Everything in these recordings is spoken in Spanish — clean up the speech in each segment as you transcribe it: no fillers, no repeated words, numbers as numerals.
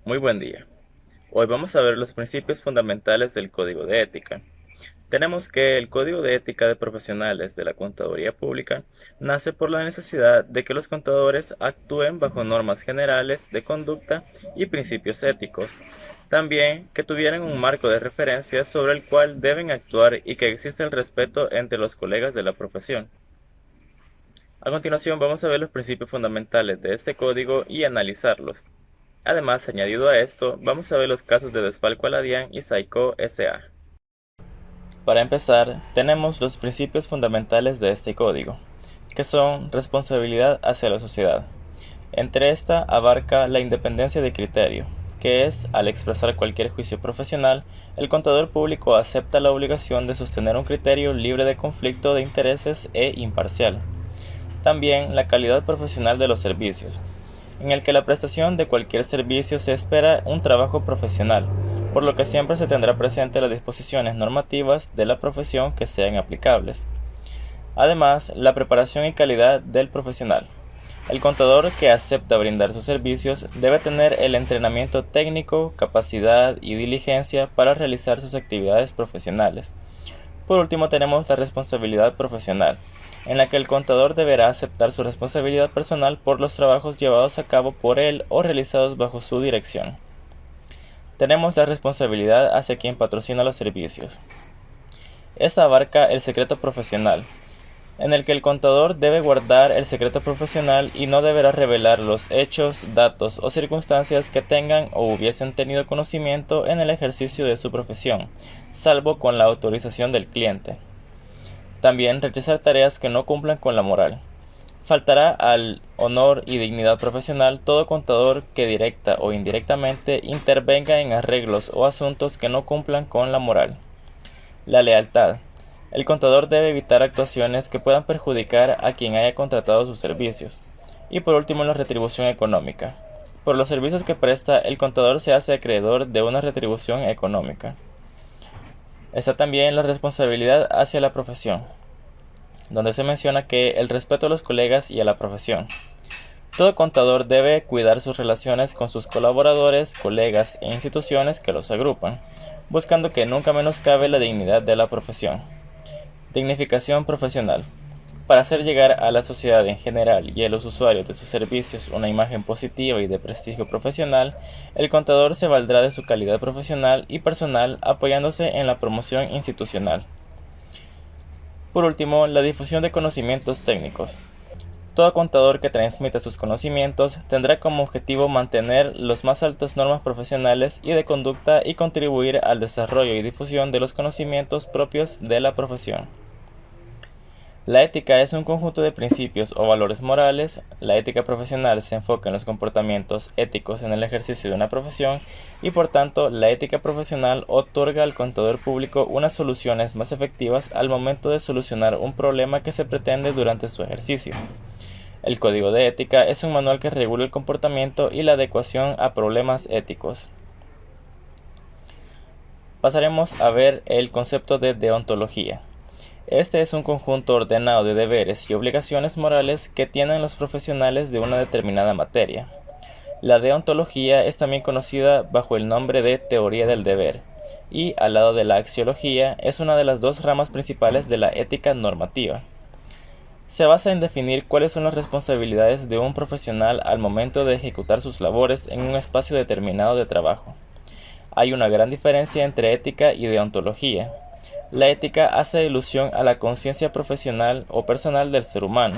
Muy buen día. Hoy vamos a ver los principios fundamentales del Código de Ética. Tenemos que el Código de Ética de Profesionales de la Contaduría Pública nace por la necesidad de que los contadores actúen bajo normas generales de conducta y principios éticos. También que tuvieran un marco de referencia sobre el cual deben actuar y que exista el respeto entre los colegas de la profesión. A continuación vamos a ver los principios fundamentales de este código y analizarlos. Además, añadido a esto, vamos a ver los casos de desfalco a la DIAN y Saico S.A. Para empezar, tenemos los principios fundamentales de este código, que son responsabilidad hacia la sociedad. Entre esta abarca la independencia de criterio, que es, al expresar cualquier juicio profesional, el contador público acepta la obligación de sostener un criterio libre de conflicto de intereses e imparcial. También la calidad profesional de los servicios, en el que la prestación de cualquier servicio se espera un trabajo profesional, por lo que siempre se tendrá presente las disposiciones normativas de la profesión que sean aplicables. Además, la preparación y calidad del profesional. El contador que acepta brindar sus servicios debe tener el entrenamiento técnico, capacidad y diligencia para realizar sus actividades profesionales. Por último, tenemos la responsabilidad profesional, en la que el contador deberá aceptar su responsabilidad personal por los trabajos llevados a cabo por él o realizados bajo su dirección. Tenemos la responsabilidad hacia quien patrocina los servicios. Esta abarca el secreto profesional, en el que el contador debe guardar el secreto profesional y no deberá revelar los hechos, datos o circunstancias que tengan o hubiesen tenido conocimiento en el ejercicio de su profesión, salvo con la autorización del cliente. También rechazar tareas que no cumplan con la moral. Faltará al honor y dignidad profesional todo contador que directa o indirectamente intervenga en arreglos o asuntos que no cumplan con la moral. La lealtad. El contador debe evitar actuaciones que puedan perjudicar a quien haya contratado sus servicios. Y por último, la retribución económica. Por los servicios que presta, el contador se hace acreedor de una retribución económica. Está también la responsabilidad hacia la profesión, donde se menciona que el respeto a los colegas y a la profesión. Todo contador debe cuidar sus relaciones con sus colaboradores, colegas e instituciones que los agrupan, buscando que nunca menoscabe la dignidad de la profesión. Dignificación profesional. Para hacer llegar a la sociedad en general y a los usuarios de sus servicios una imagen positiva y de prestigio profesional, el contador se valdrá de su calidad profesional y personal apoyándose en la promoción institucional. Por último, la difusión de conocimientos técnicos. Todo contador que transmita sus conocimientos tendrá como objetivo mantener las más altas normas profesionales y de conducta y contribuir al desarrollo y difusión de los conocimientos propios de la profesión. La ética es un conjunto de principios o valores morales. La ética profesional se enfoca en los comportamientos éticos en el ejercicio de una profesión y por tanto la ética profesional otorga al contador público unas soluciones más efectivas al momento de solucionar un problema que se pretende durante su ejercicio. El Código de Ética es un manual que regula el comportamiento y la adecuación a problemas éticos. Pasaremos a ver el concepto de deontología. Este es un conjunto ordenado de deberes y obligaciones morales que tienen los profesionales de una determinada materia. La deontología es también conocida bajo el nombre de teoría del deber, y, al lado de la axiología, es una de las dos ramas principales de la ética normativa. Se basa en definir cuáles son las responsabilidades de un profesional al momento de ejecutar sus labores en un espacio determinado de trabajo. Hay una gran diferencia entre ética y deontología. La ética hace alusión a la conciencia profesional o personal del ser humano,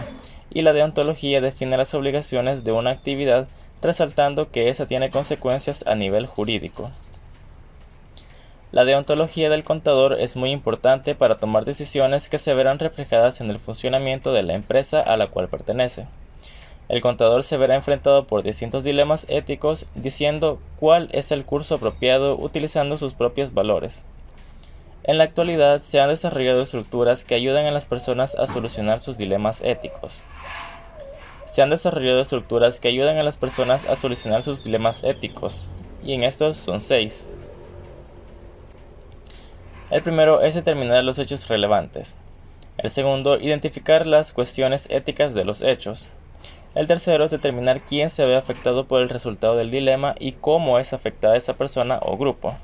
y la deontología define las obligaciones de una actividad, resaltando que esa tiene consecuencias a nivel jurídico. La deontología del contador es muy importante para tomar decisiones que se verán reflejadas en el funcionamiento de la empresa a la cual pertenece. El contador se verá enfrentado por distintos dilemas éticos, diciendo cuál es el curso apropiado utilizando sus propios valores. En la actualidad se han desarrollado estructuras que ayudan a las personas a solucionar sus dilemas éticos. Y en estos son 6. El primero es determinar los hechos relevantes. El segundo, identificar las cuestiones éticas de los hechos. El tercero es determinar quién se ve afectado por el resultado del dilema y cómo es afectada esa persona o grupo.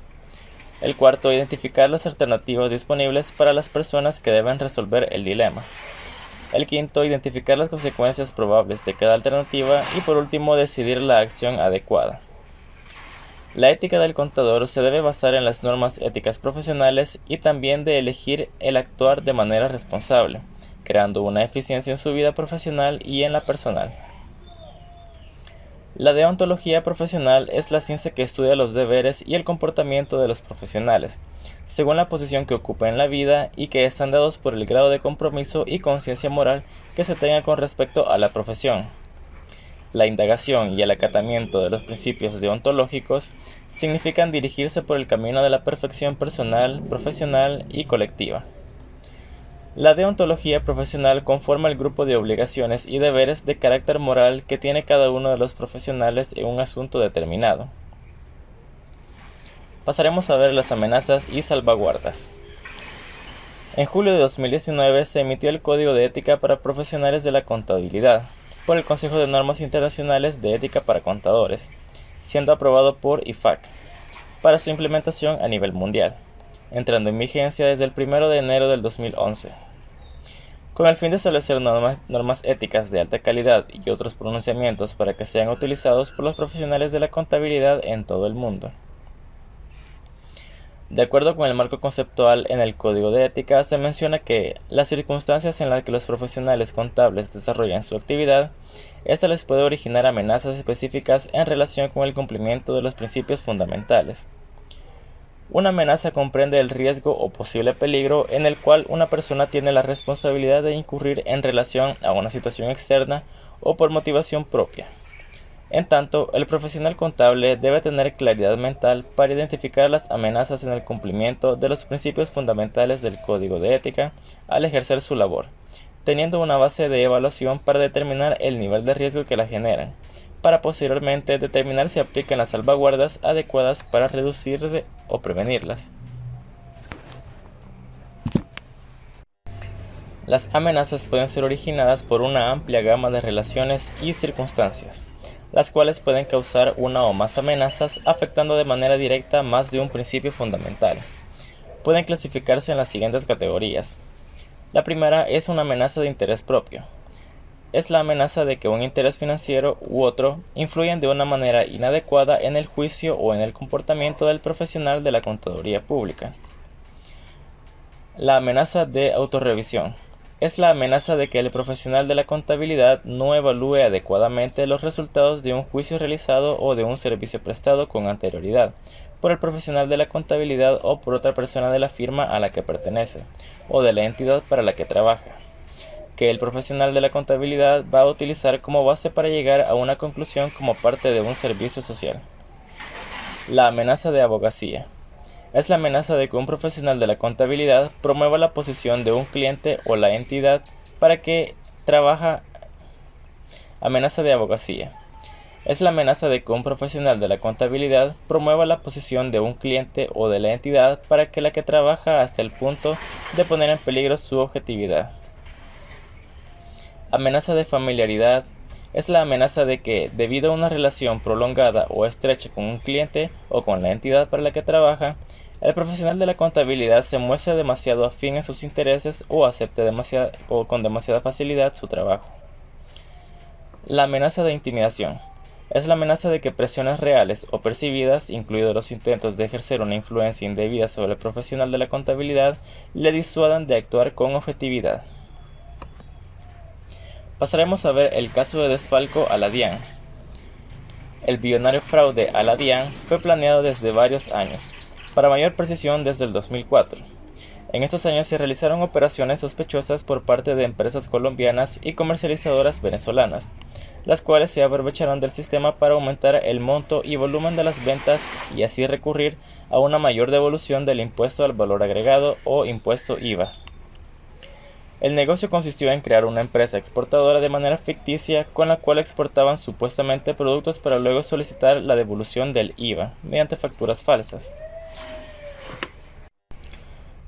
El cuarto, identificar las alternativas disponibles para las personas que deben resolver el dilema. El quinto, identificar las consecuencias probables de cada alternativa y por último, decidir la acción adecuada. La ética del contador se debe basar en las normas éticas profesionales y también de elegir el actuar de manera responsable, creando una eficiencia en su vida profesional y en la personal. La deontología profesional es la ciencia que estudia los deberes y el comportamiento de los profesionales, según la posición que ocupan en la vida y que están dados por el grado de compromiso y conciencia moral que se tenga con respecto a la profesión. La indagación y el acatamiento de los principios deontológicos significan dirigirse por el camino de la perfección personal, profesional y colectiva. La deontología profesional conforma el grupo de obligaciones y deberes de carácter moral que tiene cada uno de los profesionales en un asunto determinado. Pasaremos a ver las amenazas y salvaguardas. En julio de 2019 se emitió el Código de Ética para Profesionales de la Contabilidad por el Consejo de Normas Internacionales de Ética para Contadores, siendo aprobado por IFAC para su implementación a nivel mundial, entrando en vigencia desde el 1 de enero del 2011. Con el fin de establecer normas éticas de alta calidad y otros pronunciamientos para que sean utilizados por los profesionales de la contabilidad en todo el mundo. De acuerdo con el marco conceptual en el Código de Ética, se menciona que las circunstancias en las que los profesionales contables desarrollan su actividad, esta les puede originar amenazas específicas en relación con el cumplimiento de los principios fundamentales. Una amenaza comprende el riesgo o posible peligro en el cual una persona tiene la responsabilidad de incurrir en relación a una situación externa o por motivación propia. En tanto, el profesional contable debe tener claridad mental para identificar las amenazas en el cumplimiento de los principios fundamentales del Código de Ética al ejercer su labor, teniendo una base de evaluación para determinar el nivel de riesgo que la generan, para posteriormente determinar si aplican las salvaguardas adecuadas para reducirse o prevenirlas. Las amenazas pueden ser originadas por una amplia gama de relaciones y circunstancias, las cuales pueden causar una o más amenazas afectando de manera directa más de un principio fundamental. Pueden clasificarse en las siguientes categorías. La primera es una amenaza de interés propio. Es la amenaza de que un interés financiero u otro influyan de una manera inadecuada en el juicio o en el comportamiento del profesional de la contaduría pública. La amenaza de autorrevisión. Es la amenaza de que el profesional de la contabilidad no evalúe adecuadamente los resultados de un juicio realizado o de un servicio prestado con anterioridad por el profesional de la contabilidad o por otra persona de la firma a la que pertenece o de la entidad para la que trabaja, que el profesional de la contabilidad va a utilizar como base para llegar a una conclusión como parte de un servicio social. La amenaza de abogacía. Es la amenaza de que un profesional de la contabilidad promueva la posición de un cliente o la entidad para que trabaja. Amenaza de abogacía. Es la amenaza de que un profesional de la contabilidad promueva la posición de un cliente o de la entidad para que la que trabaja hasta el punto de poner en peligro su objetividad. Amenaza de familiaridad. Es la amenaza de que, debido a una relación prolongada o estrecha con un cliente o con la entidad para la que trabaja, el profesional de la contabilidad se muestre demasiado afín a sus intereses o acepte con demasiada facilidad su trabajo. La amenaza de intimidación. Es la amenaza de que presiones reales o percibidas, incluidos los intentos de ejercer una influencia indebida sobre el profesional de la contabilidad, le disuadan de actuar con objetividad. Pasaremos a ver el caso de desfalco a la DIAN. El billonario fraude a la DIAN fue planeado desde varios años, para mayor precisión desde el 2004. En estos años se realizaron operaciones sospechosas por parte de empresas colombianas y comercializadoras venezolanas, las cuales se aprovecharon del sistema para aumentar el monto y volumen de las ventas y así recurrir a una mayor devolución del impuesto al valor agregado o impuesto IVA. El negocio consistió en crear una empresa exportadora de manera ficticia con la cual exportaban supuestamente productos para luego solicitar la devolución del IVA mediante facturas falsas.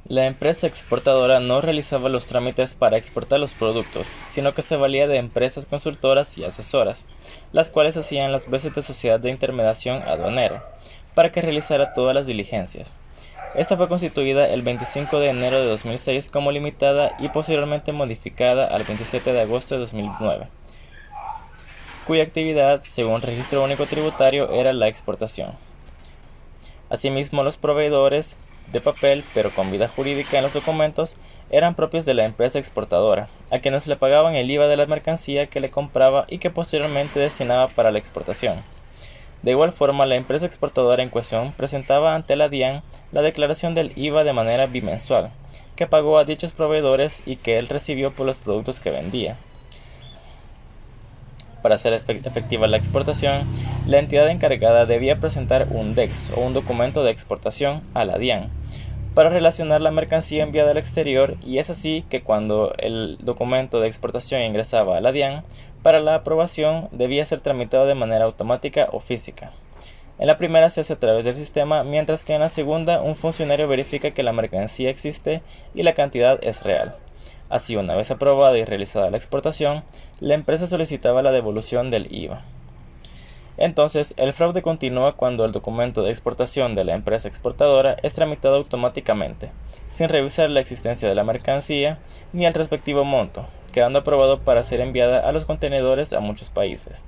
La empresa exportadora no realizaba los trámites para exportar los productos, sino que se valía de empresas consultoras y asesoras, las cuales hacían las veces de sociedad de intermediación aduanera, para que realizara todas las diligencias. Esta fue constituida el 25 de enero de 2006 como limitada y posteriormente modificada al 27 de agosto de 2009, cuya actividad, según Registro Único Tributario, era la exportación. Asimismo, los proveedores de papel, pero con vida jurídica en los documentos, eran propios de la empresa exportadora, a quienes le pagaban el IVA de la mercancía que le compraba y que posteriormente destinaba para la exportación. De igual forma, la empresa exportadora en cuestión presentaba ante la DIAN la declaración del IVA de manera bimensual, que pagó a dichos proveedores y que él recibió por los productos que vendía. Para hacer efectiva la exportación, la entidad encargada debía presentar un DEX o un documento de exportación a la DIAN para relacionar la mercancía enviada al exterior, y es así que cuando el documento de exportación ingresaba a la DIAN, para la aprobación debía ser tramitado de manera automática o física. En la primera se hace a través del sistema, mientras que en la segunda un funcionario verifica que la mercancía existe y la cantidad es real. Así, una vez aprobada y realizada la exportación, la empresa solicitaba la devolución del IVA. Entonces, el fraude continúa cuando el documento de exportación de la empresa exportadora es tramitado automáticamente, sin revisar la existencia de la mercancía ni el respectivo monto, quedando aprobado para ser enviada a los contenedores a muchos países.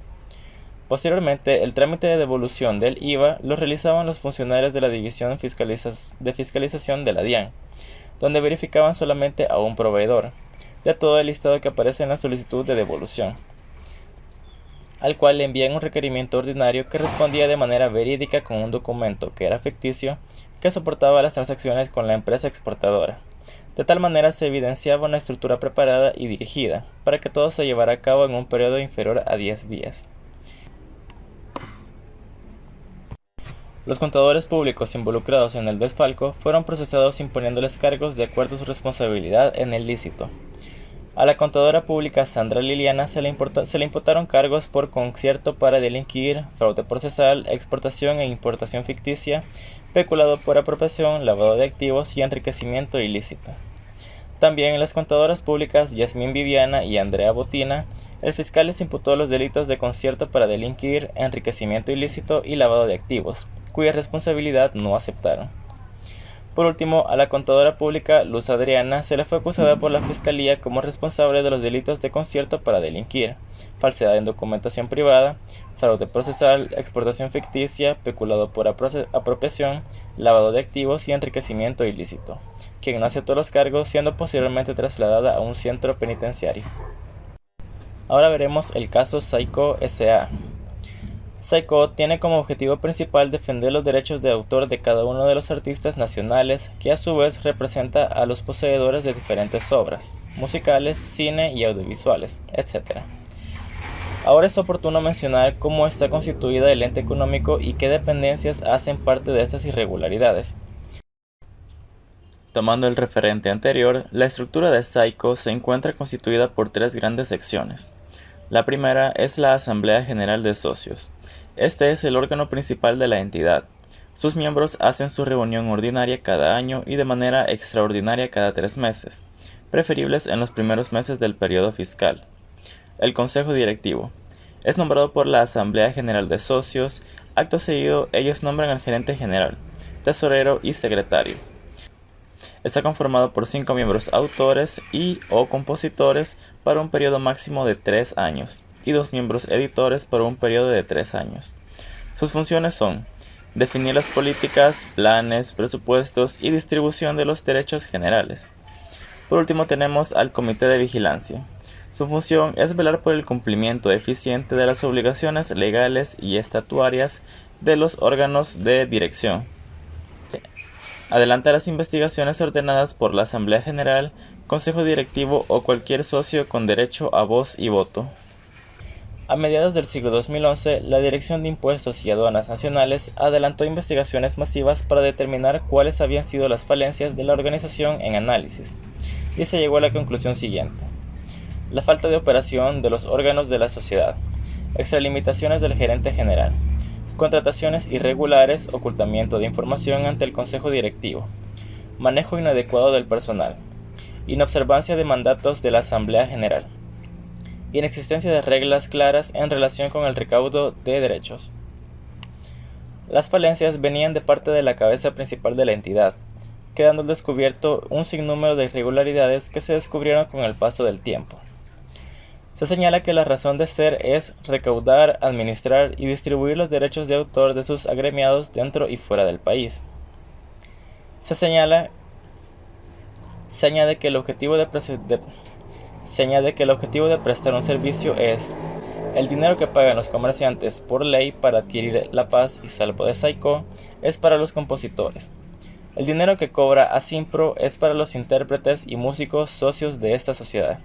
Posteriormente, el trámite de devolución del IVA lo realizaban los funcionarios de la División de Fiscalización de la DIAN, donde verificaban solamente a un proveedor, de todo el listado que aparece en la solicitud de devolución, al cual le envían un requerimiento ordinario que respondía de manera verídica con un documento que era ficticio, que soportaba las transacciones con la empresa exportadora. De tal manera se evidenciaba una estructura preparada y dirigida, para que todo se llevara a cabo en un periodo inferior a 10 días. Los contadores públicos involucrados en el desfalco fueron procesados imponiéndoles cargos de acuerdo a su responsabilidad en el lícito. A la contadora pública Sandra Liliana se le imputaron cargos por concierto para delinquir, fraude procesal, exportación e importación ficticia, peculado por apropiación, lavado de activos y enriquecimiento ilícito. También en las contadoras públicas Yasmín Viviana y Andrea Botina, el fiscal les imputó los delitos de concierto para delinquir, enriquecimiento ilícito y lavado de activos, cuya responsabilidad no aceptaron. Por último, a la contadora pública Luz Adriana se le fue acusada por la Fiscalía como responsable de los delitos de concierto para delinquir, falsedad en documentación privada, fraude procesal, exportación ficticia, peculado por apropiación, lavado de activos y enriquecimiento ilícito, quien no aceptó los cargos, siendo posteriormente trasladada a un centro penitenciario. Ahora veremos el caso Saiko S.A. Saiko tiene como objetivo principal defender los derechos de autor de cada uno de los artistas nacionales, que a su vez representa a los poseedores de diferentes obras, musicales, cine y audiovisuales, etc. Ahora es oportuno mencionar cómo está constituida el ente económico y qué dependencias hacen parte de estas irregularidades. Tomando el referente anterior, la estructura de Saiko se encuentra constituida por 3 grandes secciones. La primera es la Asamblea General de Socios. Este es el órgano principal de la entidad. Sus miembros hacen su reunión ordinaria cada año y de manera extraordinaria cada 3 meses, preferibles en los primeros meses del periodo fiscal. El Consejo Directivo es nombrado por la Asamblea General de Socios. Acto seguido, ellos nombran al gerente general, tesorero y secretario. Está conformado por 5 miembros autores y o compositores para un periodo máximo de 3 años y 2 miembros editores por un periodo de 3 años. Sus funciones son definir las políticas, planes, presupuestos y distribución de los derechos generales. Por último tenemos al Comité de Vigilancia. Su función es velar por el cumplimiento eficiente de las obligaciones legales y estatuarias de los órganos de dirección. Adelanta las investigaciones ordenadas por la Asamblea General, Consejo Directivo o cualquier socio con derecho a voz y voto. A mediados del siglo 2011, la Dirección de Impuestos y Aduanas Nacionales adelantó investigaciones masivas para determinar cuáles habían sido las falencias de la organización en análisis, y se llegó a la conclusión siguiente: la falta de operación de los órganos de la sociedad, extralimitaciones del gerente general, contrataciones irregulares, ocultamiento de información ante el Consejo Directivo, manejo inadecuado del personal, inobservancia de mandatos de la Asamblea General, inexistencia de reglas claras en relación con el recaudo de derechos. Las falencias venían de parte de la cabeza principal de la entidad, quedando al descubierto un sinnúmero de irregularidades que se descubrieron con el paso del tiempo. Se señala que la razón de ser es recaudar, administrar y distribuir los derechos de autor de sus agremiados dentro y fuera del país. Se añade que el objetivo de prestar un servicio es el dinero que pagan los comerciantes por ley para adquirir la paz y salvo de Saicó es para los compositores. El dinero que cobra Asimpro es para los intérpretes y músicos socios de esta sociedad.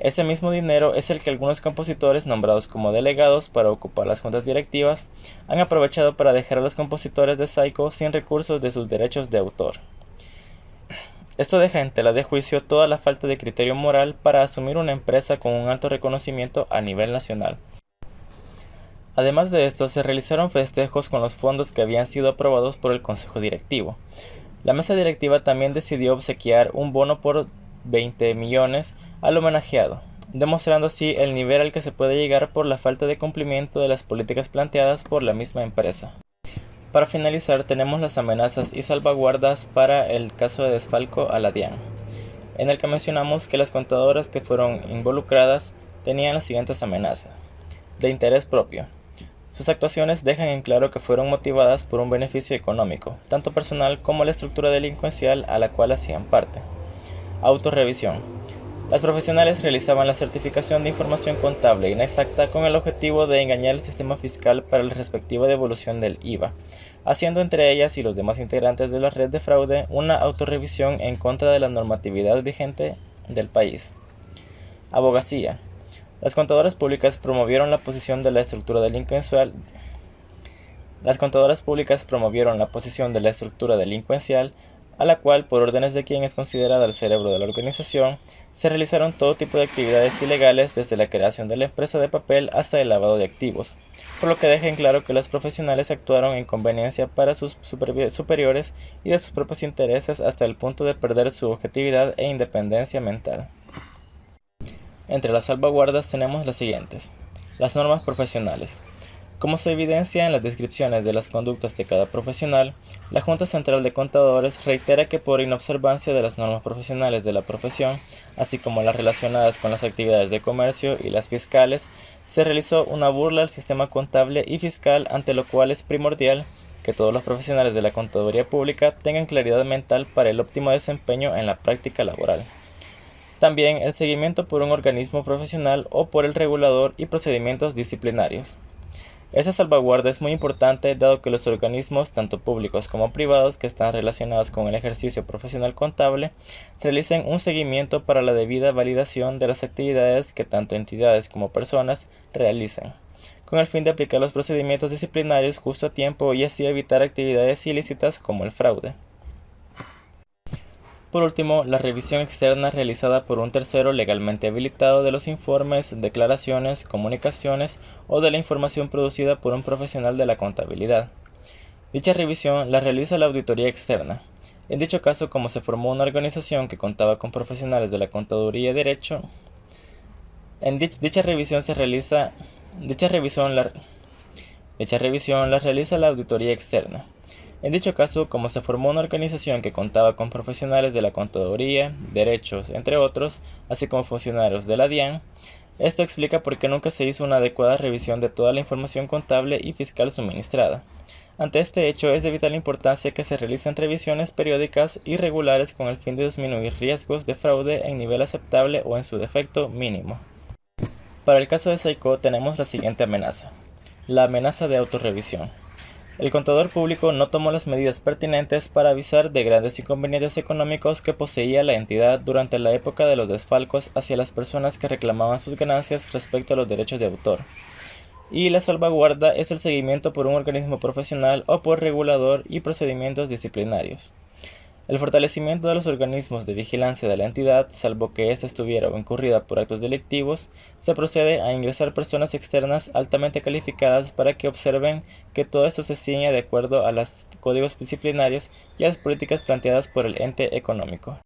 Ese mismo dinero es el que algunos compositores nombrados como delegados para ocupar las juntas directivas han aprovechado para dejar a los compositores de Saicó sin recursos de sus derechos de autor. Esto deja en tela de juicio toda la falta de criterio moral para asumir una empresa con un alto reconocimiento a nivel nacional. Además de esto, se realizaron festejos con los fondos que habían sido aprobados por el Consejo Directivo. La mesa directiva también decidió obsequiar un bono por 20 millones al homenajeado, demostrando así el nivel al que se puede llegar por la falta de cumplimiento de las políticas planteadas por la misma empresa. Para finalizar, tenemos las amenazas y salvaguardas para el caso de desfalco a la DIAN, en el que mencionamos que las contadoras que fueron involucradas tenían las siguientes amenazas. De interés propio. Sus actuaciones dejan en claro que fueron motivadas por un beneficio económico, tanto personal como la estructura delincuencial a la cual hacían parte. Autorrevisión. Las profesionales realizaban la certificación de información contable inexacta con el objetivo de engañar el sistema fiscal para la respectiva devolución del IVA, haciendo entre ellas y los demás integrantes de la red de fraude una autorrevisión en contra de la normatividad vigente del país. Abogacía. Las contadoras públicas promovieron la posición de la estructura delincuencial a la cual, por órdenes de quien es considerada el cerebro de la organización, se realizaron todo tipo de actividades ilegales desde la creación de la empresa de papel hasta el lavado de activos, por lo que deja en claro que las profesionales actuaron en conveniencia para sus superiores y de sus propios intereses hasta el punto de perder su objetividad e independencia mental. Entre las salvaguardas tenemos las siguientes. Las normas profesionales. Como se evidencia en las descripciones de las conductas de cada profesional, la Junta Central de Contadores reitera que por inobservancia de las normas profesionales de la profesión, así como las relacionadas con las actividades de comercio y las fiscales, se realizó una burla al sistema contable y fiscal, ante lo cual es primordial que todos los profesionales de la contaduría pública tengan claridad mental para el óptimo desempeño en la práctica laboral. También el seguimiento por un organismo profesional o por el regulador y procedimientos disciplinarios. Esta salvaguarda es muy importante dado que los organismos, tanto públicos como privados, que están relacionados con el ejercicio profesional contable, realicen un seguimiento para la debida validación de las actividades que tanto entidades como personas realicen, con el fin de aplicar los procedimientos disciplinarios justo a tiempo y así evitar actividades ilícitas como el fraude. Por último, la revisión externa realizada por un tercero legalmente habilitado de los informes, declaraciones, comunicaciones o de la información producida por un profesional de la contabilidad. Dicha revisión la realiza la auditoría externa. En dicho caso, como se formó una organización que contaba con profesionales de la contaduría y derecho, dicha revisión la realiza la auditoría externa. En dicho caso, como se formó una organización que contaba con profesionales de la contaduría, derechos, entre otros, así como funcionarios de la DIAN, esto explica por qué nunca se hizo una adecuada revisión de toda la información contable y fiscal suministrada. Ante este hecho, es de vital importancia que se realicen revisiones periódicas y regulares con el fin de disminuir riesgos de fraude en nivel aceptable o en su defecto mínimo. Para el caso de Saicó tenemos la siguiente amenaza: la amenaza de autorrevisión. El contador público no tomó las medidas pertinentes para avisar de grandes inconvenientes económicos que poseía la entidad durante la época de los desfalcos hacia las personas que reclamaban sus ganancias respecto a los derechos de autor. Y la salvaguarda es el seguimiento por un organismo profesional o por regulador y procedimientos disciplinarios. El fortalecimiento de los organismos de vigilancia de la entidad, salvo que ésta estuviera o incurrida por actos delictivos, se procede a ingresar personas externas altamente calificadas para que observen que todo esto se ciña de acuerdo a los códigos disciplinarios y a las políticas planteadas por el ente económico.